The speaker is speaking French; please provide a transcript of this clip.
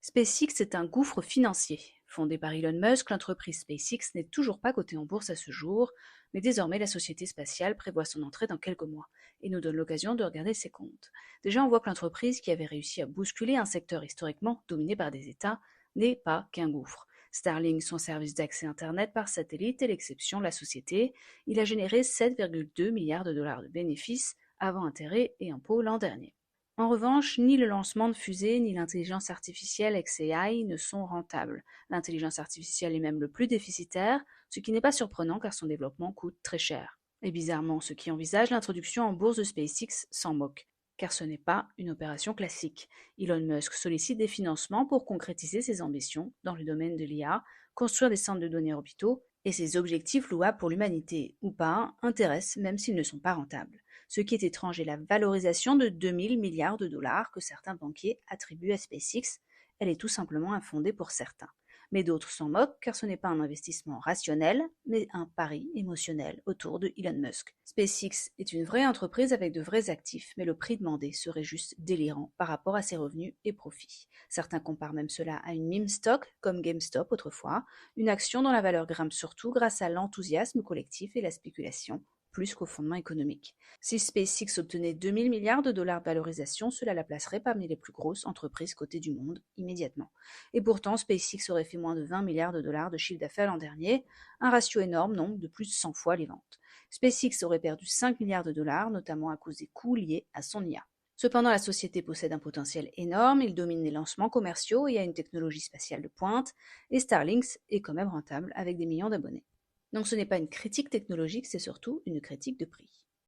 SpaceX est un gouffre financier. Fondée par Elon Musk, l'entreprise SpaceX n'est toujours pas cotée en bourse à ce jour, mais désormais la société spatiale prévoit son entrée dans quelques mois et nous donne l'occasion de regarder ses comptes. Déjà, on voit que l'entreprise, qui avait réussi à bousculer un secteur historiquement dominé par des États, n'est pas qu'un gouffre. Starlink, son service d'accès Internet par satellite, est l'exception de la société. Il a généré 7,2 milliards de dollars de bénéfices avant intérêts et impôts l'an dernier. En revanche, ni le lancement de fusées ni l'intelligence artificielle xAI ne sont rentables. L'intelligence artificielle est même le plus déficitaire, ce qui n'est pas surprenant car son développement coûte très cher. Et bizarrement, ceux qui envisagent l'introduction en bourse de SpaceX s'en moquent, car ce n'est pas une opération classique. Elon Musk sollicite des financements pour concrétiser ses ambitions dans le domaine de l'IA, construire des centres de données orbitaux, et ses objectifs louables pour l'humanité ou pas intéressent même s'ils ne sont pas rentables. Ce qui est étrange est la valorisation de 2000 milliards de dollars que certains banquiers attribuent à SpaceX. Elle est tout simplement infondée pour certains. Mais d'autres s'en moquent car ce n'est pas un investissement rationnel, mais un pari émotionnel autour de Elon Musk. SpaceX est une vraie entreprise avec de vrais actifs, mais le prix demandé serait juste délirant par rapport à ses revenus et profits. Certains comparent même cela à une meme stock, comme GameStop autrefois, une action dont la valeur grimpe surtout grâce à l'enthousiasme collectif et la spéculation, plus qu'au fondement économique. Si SpaceX obtenait 2000 milliards de dollars de valorisation, cela la placerait parmi les plus grosses entreprises cotées du monde immédiatement. Et pourtant, SpaceX aurait fait moins de 20 milliards de dollars de chiffre d'affaires l'an dernier, un ratio énorme, non, de plus de 100 fois les ventes. SpaceX aurait perdu 5 milliards de dollars, notamment à cause des coûts liés à son IA. Cependant, la société possède un potentiel énorme, il domine les lancements commerciaux et a une technologie spatiale de pointe, et Starlink est quand même rentable avec des millions d'abonnés. Donc ce n'est pas une critique technologique, c'est surtout une critique de prix.